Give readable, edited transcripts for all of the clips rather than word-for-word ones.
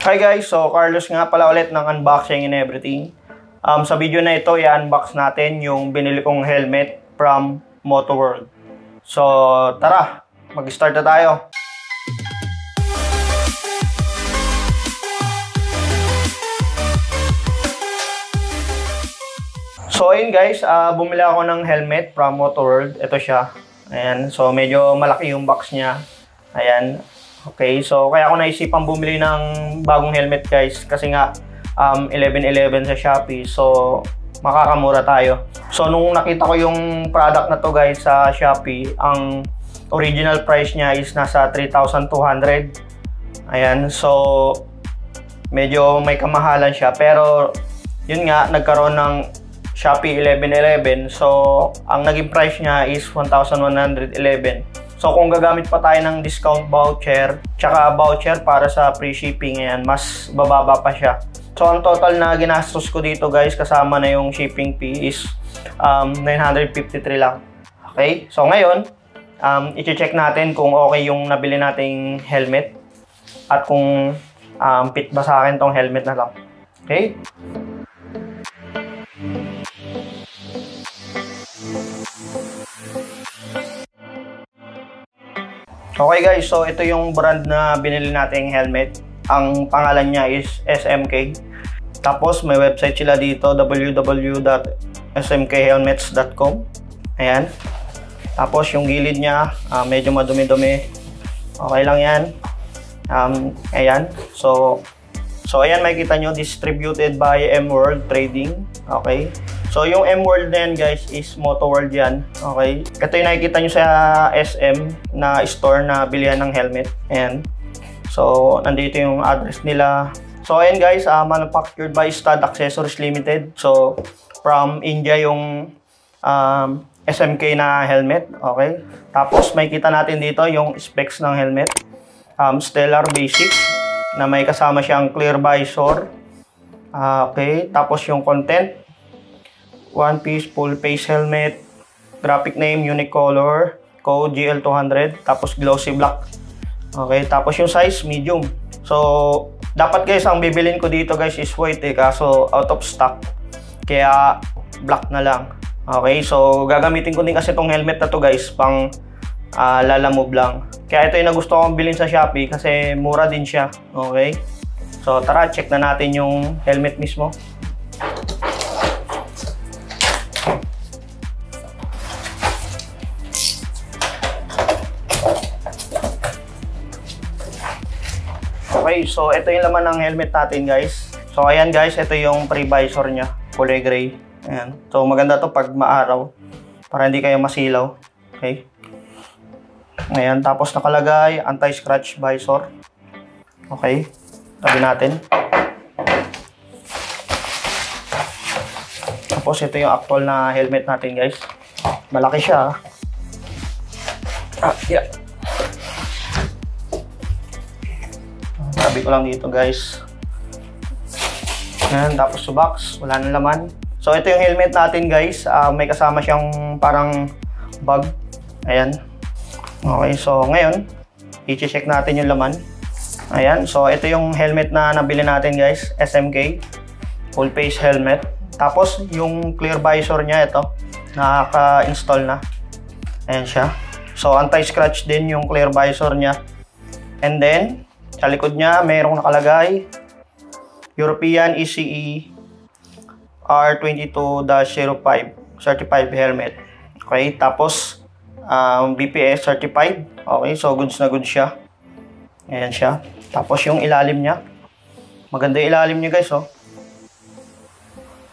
Hi guys, so Carlos nga pala ulit ng unboxing and everything. Sa video na ito, i-unbox natin yung binili kong helmet from Motoworld. So tara, mag-start na tayo. So ayun guys, bumili ako ng helmet from Motoworld. Ito siya. Ayan, so medyo malaki yung box niya. Ayan. Okay, so kaya ako naisipang bumili ng bagong helmet guys kasi nga 11.11 sa Shopee, so makakamura tayo. So nung nakita ko yung product na to guys sa Shopee, ang original price niya is nasa 3,200. Ayan, so medyo may kamahalan siya, pero yun nga, nagkaroon ng Shopee 11.11, so ang naging price niya is 1,111. So kung gagamit pa tayo ng discount voucher, tsaka voucher para sa free shipping, ayan, mas bababa pa siya. So ang total na ginastos ko dito guys, kasama na yung shipping fee, is 953 lang. Okay, so ngayon, i-check natin kung okay yung nabili nating helmet at kung fit ba sa akin tong helmet na lang. Okay? Okay guys, so ito yung brand na binili nating helmet. Ang pangalan niya is SMK. Tapos may website sila dito, www.smkhelmets.com. Ayan. Tapos yung gilid niya, medyo madumi-dumi. Okay lang yan. Ayan. So ayan, makikita nyo, distributed by M-World Trading. Okay. So yung M-World na yan guys is Motoworld yan. Okay. Ito yung nakikita nyo sa SM na store na bilihan ng helmet. Ayan. So nandito yung address nila. So ayan guys, manufactured by Stud Accessories Limited. So from India yung SMK na helmet. Okay. Tapos makikita natin dito yung specs ng helmet. Stellar Basic na may kasama siyang clear visor. Okay. Tapos yung content, one piece full face helmet, graphic name, unique color, code GL200, tapos glossy black. Okay, tapos yung size medium. So dapat guys, ang bibilin ko dito guys is white kaso out of stock, kaya black na lang. Okay, so gagamitin ko din kasi tong helmet na to guys pang lalamove lang. Kaya ito yung nagusto kong bilhin sa Shopee kasi mura din siya. Okay, so tara, check na natin yung helmet mismo. Okay, so ito yung laman ng helmet natin guys. So ayan guys, ito yung pre-visor niya, kulay gray. Ayan. So maganda to pag maaraw para hindi kayo masilaw. Okay. Ayan, tapos nakalagay anti-scratch visor. Okay. Tabi natin. Tapos ito yung actual na helmet natin guys. Malaki siya. Yeah. Tabi ko lang dito guys. Ayan, tapos sa box, wala nang laman. So ito yung helmet natin guys, may kasama siyang parang bag. Ayan. Okay, so ngayon, i-check natin yung laman. Ayan, so ito yung helmet na nabili natin guys, SMK. Full face helmet. Tapos yung clear visor niya, ito, nakaka-install na. Ayan siya. So anti-scratch din yung clear visor niya. And then, sa likod niya, mayroong nakalagay European ECE R22-05 certified helmet. Okay, tapos BPS certified. Okay, so goods na goods siya. Ayan siya. Tapos yung ilalim niya, maganda yung ilalim niya guys, oh.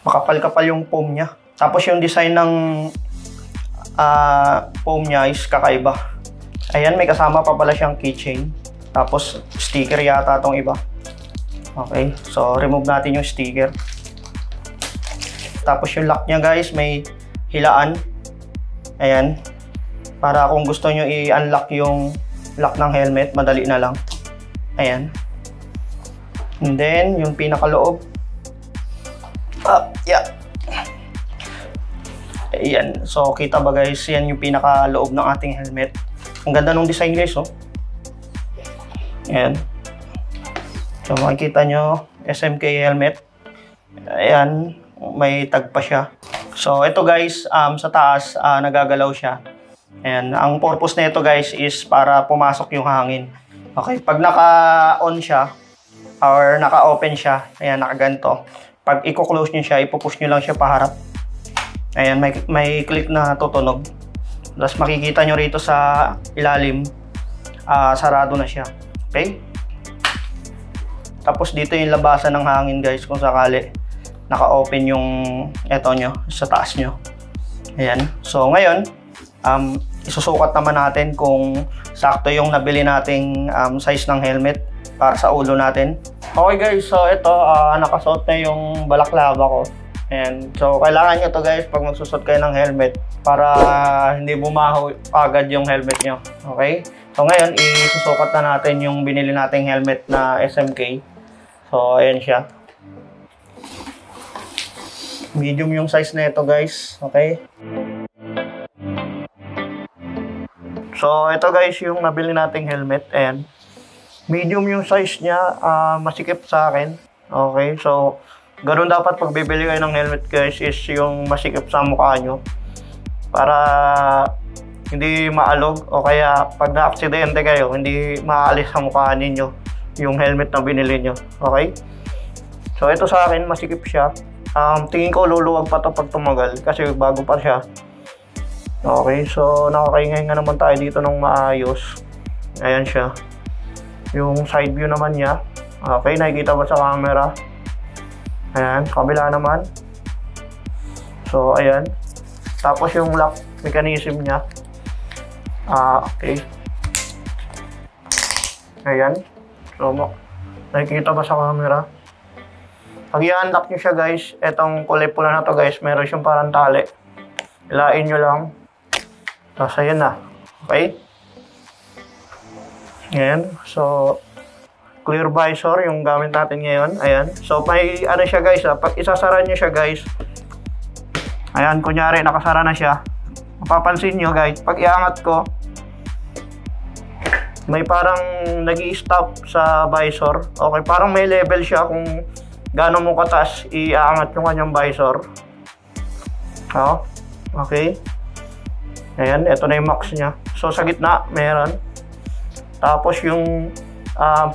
Makapal-kapal yung foam niya. Tapos yung design ng foam niya is kakaiba. Ayan, may kasama pa pala siyang keychain. Tapos, sticker yata itong iba. Okay, so remove natin yung sticker. Tapos yung lock niya guys, may hilaan. Ayan. Para kung gusto nyo i-unlock yung lock ng helmet, madali na lang. Ayan. And then, yung pinakaloob. Yeah. Ayan. So, kita ba guys, yan yung pinakaloob ng ating helmet. Ang ganda ng design guys, oh. Ayan. So So makikita nyo, SMK helmet. Ayan, may tag pa siya. So ito guys, sa taas, nagagalaw siya. Ayan, ang purpose na ito guys is para pumasok yung hangin. Okay, pag naka-on siya, or naka-open siya, ayan, nakaganto. Pag i-close nyo siya, ipupush nyo lang siya paharap. Ayan, may click na tutunog. Tapos makikita nyo rito sa ilalim, sarado na siya. Okay? Tapos dito yung labasan ng hangin guys, kung sakali naka-open yung eto nyo, sa taas nyo. Ayan. So ngayon, isusukat naman natin kung sakto yung nabili nating size ng helmet para sa ulo natin. Okay guys, so ito, nakasuot na yung balaklava ko. Ayan. So kailangan nyo to guys pag magsusot kayo ng helmet para hindi bumaho agad yung helmet nyo. Okay? So ngayon, isusukat na natin yung binili nating helmet na SMK. So ayan siya. Medium yung size na ito guys. Okay? So ito guys yung nabili nating helmet. Ayan. Medium yung size niya. Masikip sa akin. Okay? So ganun dapat pag bibili kayo ng helmet guys is yung masikip sa mukha nyo. Para hindi maalog o kaya pag na-aksidente kayo, hindi maalis sa mukha ninyo yung helmet na binili nyo. Okay? So ito sa akin, masikip siya. Tingin ko luluwag pa to pag tumagal kasi bago pa siya. Okay, so nakakaingay nga naman tayo dito ng maayos. Ayan siya. Yung side view naman niya. Okay, nakikita ba sa camera? Ayan, kabila naman. So ayan. Tapos yung lock mechanism niya. Okay. Ayan. So nakikita ba sa camera? Pag i-unlock nyo siya guys, etong kulay pula na to guys, meron siyang parang tali. Ilain nyo lang. Tapos ayan na. Okay? Ayan. So, clear visor yung gamit natin ngayon. Ayan. So, may ano siya guys, pag isasara nyo siya guys, ayan, kunyari nakasara na siya. Mapapansin nyo guys, pag iangat ko, may parang nag-i-stop sa visor. Okay, parang may level siya kung gaano mo kataas iaangat yung kanyang visor. Okay. Ayan, ito na yung max niya. So sa gitna, meron. Tapos yung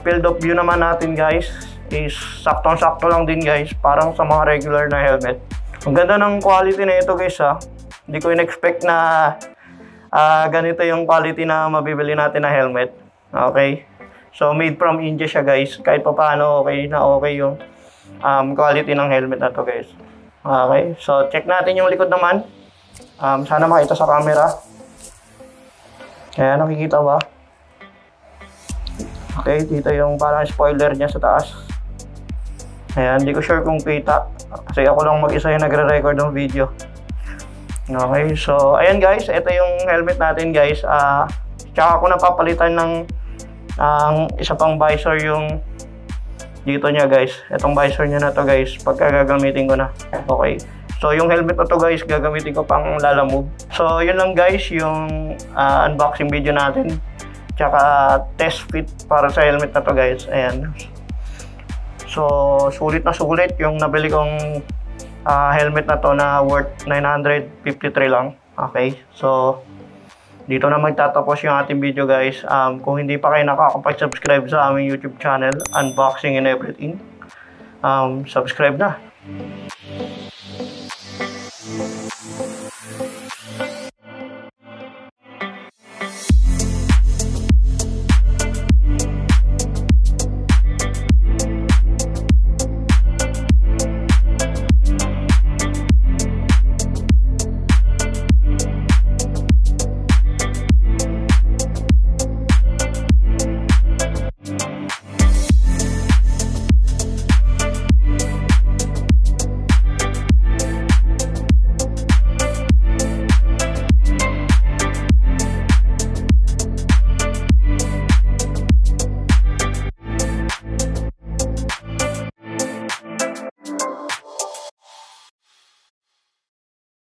field of view naman natin guys is saktong-sakto lang din guys. Parang sa mga regular na helmet. Ang ganda ng quality na ito guys ha. Hindi ko in-expect na ganito yung quality na mabibili natin na helmet. Okay. So made from India siya guys. Kahit pa paano okay na okay yung quality ng helmet na to guys. Okay, so check natin yung likod naman. Sana makita sa camera. Ayan, nakikita ba? Okay, dito yung parang spoiler niya sa taas. Ayan, hindi ko sure kung kita kasi ako lang mag-isa yung nagre-record ng video. Okay, so ayan guys, ito yung helmet natin guys. Tsaka ako napapalitan ng isa pang visor yung dito niya guys. Itong visor niya na to guys pagka gagamitin ko na. Okay. So yung helmet na to guys gagamitin ko pang lalamove. So yun lang guys yung unboxing video natin. Tsaka test fit para sa helmet na to guys. Ayan. So sulit na sulit yung nabili kong helmet na to na worth 953 lang. Okay. So dito na magtatapos yung ating video guys. Kung hindi pa kayo nakakapag-subscribe sa aming YouTube channel, Unboxing and Everything, subscribe na.